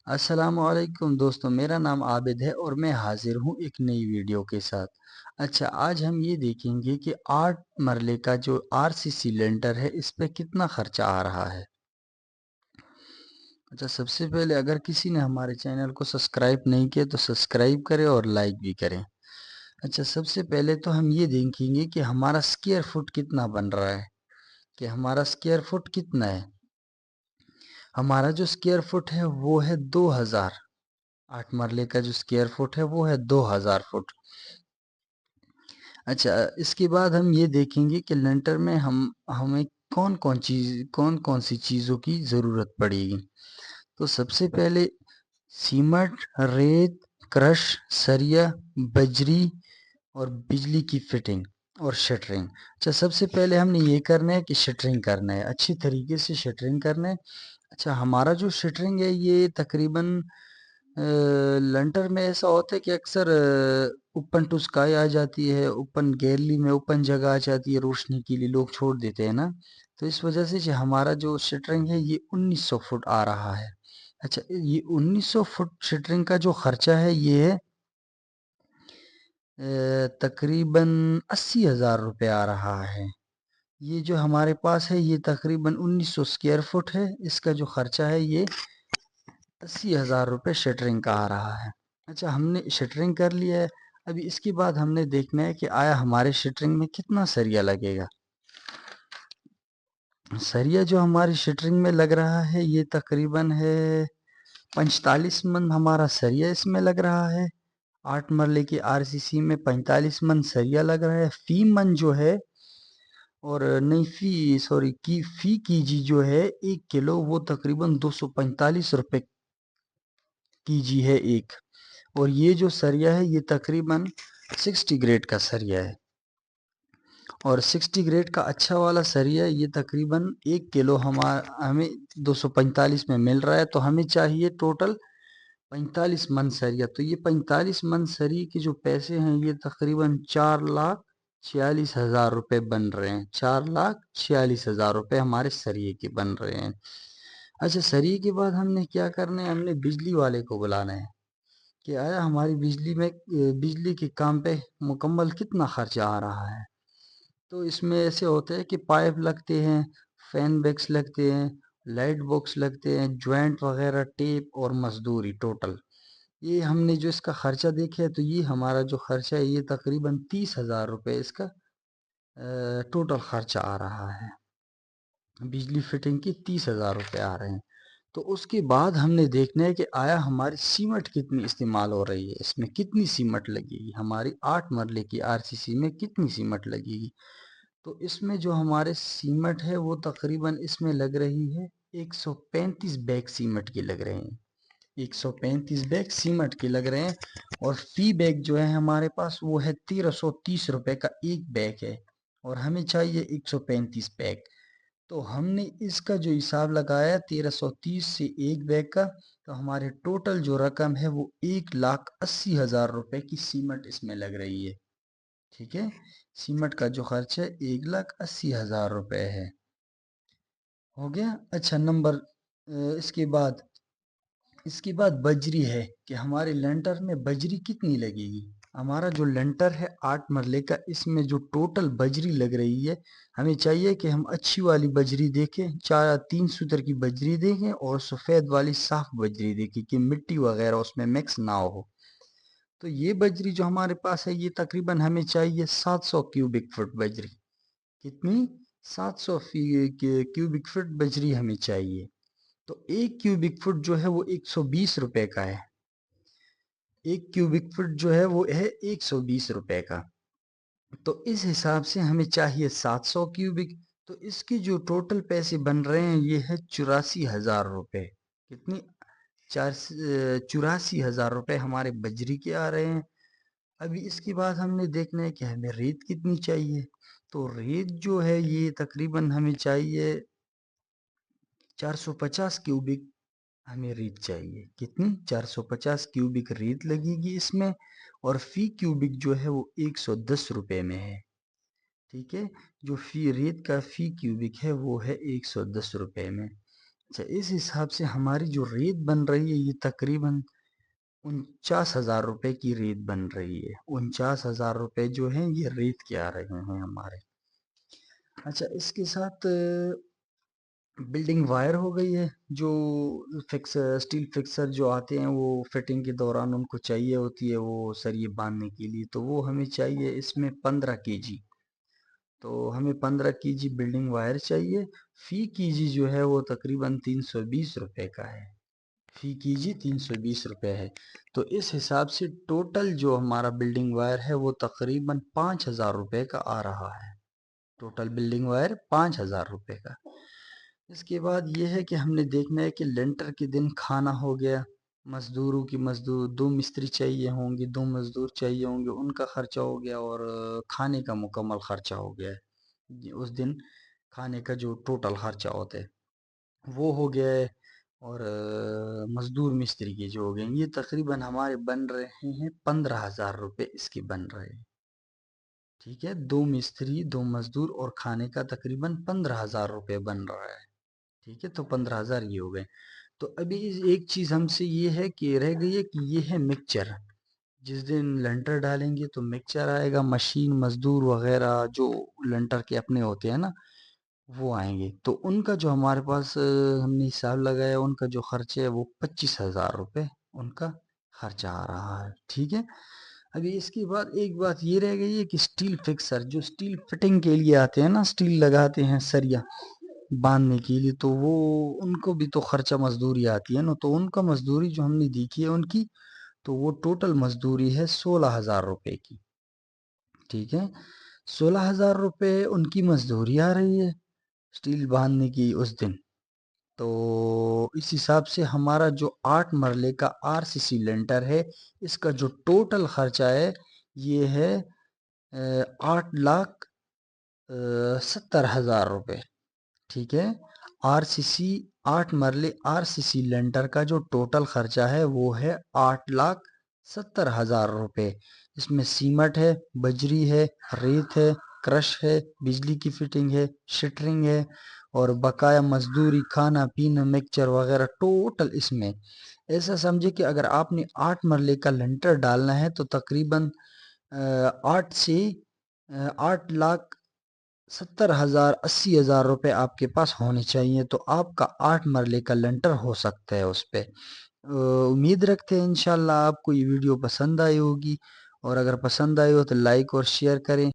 السلام علیکم دوستوں، میرا نام عابد ہے اور میں حاضر ہوں ایک نئی ویڈیو کے ساتھ۔ اچھا، آج ہم یہ دیکھیں گے کہ 8 مرلے کا جو RCC لینٹر ہے اس پہ کتنا خرچہ آ رہا ہے۔ اچھا، سب سے پہلے اگر کسی نے ہمارے چینل کو سبسکرائب نہیں کیا تو سبسکرائب کریں اور لائک بھی کریں۔ اچھا، سب سے پہلے تو ہم یہ دیکھیں گے کہ ہمارا سکوائر فٹ کتنا بن رہا ہے، کہ ہمارا سکوائر فٹ کتنا ہے۔ ہمارا جو سکوائر فٹ ہے وہ ہے 2000۔ 8 مرلے کا جو سکوائر فٹ ہے وہ ہے 2000 فٹ۔ اچھا، اس کے بعد ہم یہ دیکھیں گے کہ لینٹر میں ہمیں کون کون سی چیزوں کی ضرورت پڑے گی۔ تو سب سے پہلے سیمنٹ، ریت، کرش، سریا، بجری اور بجلی کی فٹنگ اور شٹرنگ۔ اچھا، سب سے پہلے ہم نے یہ کرنا ہے کہ شٹرنگ کرنا ہے، اچھی طریقے سے شٹرنگ کرنا ہے۔ اچھا، ہمارا جو شٹرنگ ہے یہ تقریباً لنٹر میں ایسا ہوتا ہے کہ اکثر اوپن ٹو سکائی آ جاتی ہے، اوپن گیلری میں اوپن جگہ آ جاتی ہے، روشنی کے لیے لوگ چھوڑ دیتے ہیں نا، تو اس وجہ سے ہمارا جو شٹرنگ ہے یہ 1900 فٹ آ رہا ہے۔ اچھا، یہ 1900 فٹ شٹرنگ کا جو خرچہ ہے یہ ہے تقریباً 80,000 روپے آ رہا ہے۔ یہ جو ہمارے پاس ہے یہ تقریباً 1900 سکوائر فٹ ہے، اس کا جو خرچہ ہے یہ 80,000 روپے شٹرنگ کا آ رہا ہے۔ اچھا، ہم نے شٹرنگ کر لیا ہے، ابھی اس کے بعد ہم نے دیکھنا ہے کہ آیا ہمارے شٹرنگ میں کتنا سریا لگے گا۔ سریا جو ہماری شٹرنگ میں لگ رہا ہے یہ تقریباً ہے 45 من ہمارا سریا اس میں لگ رہا ہے۔ 8 مرلے کی RCC میں 45 من سریا لگ رہا ہے۔ فی من جو ہے اور نہیں فی کی جی جو ہے 1 کلو وہ تقریباً 245 روپے کی جی ہے ایک، اور یہ جو سریا ہے یہ تقریباً 60 گریڈ کا سریا ہے، اور 60 گریڈ کا اچھا والا سریا یہ تقریباً 1 کلو ہمیں 245 میں مل رہا ہے، تو ہمیں چاہیے ٹوٹل 45 من سریا۔ تو یہ 45 من سری کے جو پیسے ہیں یہ تقریباً 4,46,000 روپے بن رہے ہیں۔ 4,46,000 روپے ہمارے سریے کے بن رہے ہیں۔ اچھا، سریے کے بعد ہم نے کیا کرنا ہے، ہم نے بجلی والے کو بلانا ہے کہ آیا ہماری بجلی کے کام پہ مکمل کتنا خرچہ آ رہا ہے۔ تو اس میں ایسے ہوتا ہے کہ پائپ لگتے ہیں، فین بیکس لگتے ہیں، لائٹ باکس لگتے ہیں، جوائنٹ وغیرہ، ٹیپ اور مزدوری ٹوٹل۔ یہ ہم نے جو اس کا خرچہ دیکھا ہے تو یہ ہمارا جو خرچہ ہے یہ تقریباً 30,000 روپے اس کا ٹوٹل خرچہ آ رہا ہے۔ بجلی فٹنگ کی 30,000 روپے آ رہے ہیں۔ تو اس کے بعد ہم نے دیکھنا ہے کہ آیا ہماری سیمٹ کتنی استعمال ہو رہی ہے، اس میں کتنی سیمٹ لگے گی، ہماری 8 مرلے کی RCC میں کتنی سیمٹ لگے گی۔ تو اس میں جو ہمارے سیمٹ ہے وہ تقریباً اس میں لگ رہی ہے 135 بیگ سیمٹ کی لگ رہے ہیں، 135 بیگ سیمٹ کے لگ رہے ہیں، اور فی بیگ جو ہے ہمارے پاس وہ ہے 1330 روپے کا ایک بیگ ہے، اور ہمیں چاہیے 135 بیگ۔ تو ہم نے اس کا جو حساب لگایا 1330 سے ایک بیگ کا، تو ہمارے ٹوٹل جو رقم ہے وہ 1,80,000 روپے کی سیمٹ اس میں لگ رہی ہے۔ ٹھیک ہے، سیمٹ کا جو خرچ ہے 1,80,000 روپے ہے، ہو گیا۔ اچھا، اس کے بعد بجری ہے کہ ہمارے لینٹر میں بجری کتنی لگے گی۔ ہمارا جو لینٹر ہے 8 مرلے کا، اس میں جو ٹوٹل بجری لگ رہی ہے، ہمیں چاہیے کہ ہم اچھی والی بجری دیکھیں، 3 سوتر کی بجری دیکھیں اور سفید والی صاف بجری دیکھیں کہ مٹی وغیرہ اس میں مکس نہ ہو۔ تو یہ بجری جو ہمارے پاس ہے یہ تقریباً ہمیں چاہیے 700 کیوبک فٹ بجری۔ کتنی؟ 700 کیوبک فٹ بجری ہمیں چاہیے۔ تو ایک کیوبک فٹ جو ہے وہ 120 روپے کا ہے، ایک کیوبک فٹ جو ہے وہ ہے 120 روپے کا۔ تو اس حساب سے ہمیں چاہیے 700 کیوبک، تو اس کے جو ٹوٹل پیسے بن رہے ہیں یہ ہے 84,000 روپے۔ کتنی؟ 84,000 روپے ہمارے بجری کے آ رہے ہیں۔ ابھی اس کے بعد ہم نے دیکھنا ہے کہ ہمیں ریت کتنی چاہیے۔ تو ریت جو ہے یہ تقریباً ہمیں چاہیے 450 کیوبک ہمیں ریت چاہیے۔ کتنی؟ 450 کیوبک ریت لگے گی اس میں، اور فی کیوبک جو ہے وہ 110 روپے میں ہے۔ ٹھیک ہے، جو ریت کا فی کیوبک ہے وہ ہے 110 روپے میں۔ اچھا، اس حساب سے ہماری جو ریت بن رہی ہے یہ تقریباً 49,000 روپے کی ریت بن رہی ہے. 49,000 روپے جو ہیں یہ ریت کے آ رہے ہیں ہمارے. اچھا، اس کے ساتھ بلڈنگ وائر ہو گئی ہے. جو اسٹیل فکسر جو آتے ہیں وہ فٹنگ کے دوران ان کو چاہیے ہوتی ہے وہ سریے باندھنے کے لیے، تو وہ ہمیں چاہیے اس میں 15 kg. تو ہمیں 15 kg بلڈنگ وائر چاہیے. فی kg جو ہے وہ تقریباً 320 روپے کا ہے. فی kg 320 روپے ہے. تو اس حساب سے ٹوٹل جو ہمارا بلڈنگ وائر ہے وہ تقریباً 5,000 روپے کا آ رہا ہے. ٹوٹل بلڈنگ وائر 5,000 روپے کا. اس کے بعد یہ ہے کہ ہم نے دیکھنا ہے کہ لینٹر کے دن کھانا ہو گیا، مزدوروں کی مزدور 2 مستری چاہیے ہوں گے، 2 مزدور چاہیے ہوں گے، ان کا خرچہ ہو گیا، اور کھانے کا مکمل خرچہ ہو گیا ہے. اس دن کھانے کا جو ٹوٹل خرچہ ہوتا ہے وہ ہو گیا ہے. اور مزدور مستری کے جو ہو گئے یہ تقریباً ہمارے بن رہے ہیں 15,000 روپے اس کے بن رہے ہیں. ٹھیک ہے، 2 مستری 2 مزدور اور کھانے کا تقریباً 15,000 روپے بن رہا ہے. ٹھیک ہے، تو 15,000 یہ ہو گئے. تو ابھی ایک چیز ہم سے یہ ہے کہ رہ گئی ہے کہ یہ ہے مکسچر. جس دن لنٹر ڈالیں گے تو مکسچر آئے گا، مشین مزدور وغیرہ جو لنٹر کے اپنے ہوتے ہیں نا وہ آئیں گے. تو ان کا جو ہمارے پاس ہم نے حساب لگایا ان کا جو خرچہ ہے وہ 25,000 روپے ان کا خرچہ آ رہا ہے. ٹھیک ہے. ابھی اس کے بعد ایک بات یہ رہ گئی ہے کہ اسٹیل فکسر جو اسٹیل فٹنگ کے لیے آتے ہیں نا، اسٹیل لگاتے ہیں سریا باندھنے کے لیے، تو وہ ان کو بھی تو خرچہ مزدوری آتی ہے نا. تو ان کا مزدوری جو ہم نے دیکھی ہے ان کی، تو وہ ٹوٹل مزدوری ہے 16,000 روپے کی. ٹھیک ہے، 16,000 روپے ان کی مزدوری آ رہی ہے اسٹیل باندھنے کی اس دن. تو اس حساب سے ہمارا جو 8 مرلے کا RCC لینٹر ہے اس کا جو ٹوٹل خرچہ ہے یہ ہے 8,70,000 روپے. ٹھیک ہے، RCC 8 مرلے RCC لینٹر کا جو ٹوٹل خرچہ ہے وہ ہے 8,70,000 روپے. اس میں سیمٹ ہے، بجری ہے، ریت ہے، کرش ہے، بجلی کی فٹنگ ہے، شٹرنگ ہے، اور بقایا مزدوری، کھانا پینا، مکسچر وغیرہ ٹوٹل اس میں. ایسا سمجھے کہ اگر آپ نے 8 مرلے کا لنٹر ڈالنا ہے تو تقریباً 8,70,000 80,000 روپے آپ کے پاس ہونے چاہیے، تو آپ کا 8 مرلے کا لنٹر ہو سکتا ہے اس پہ. امید رکھتے ہیں انشاءاللہ آپ کو یہ ویڈیو پسند آئی ہوگی، اور اگر پسند آئی ہو تو لائک اور شیئر کریں.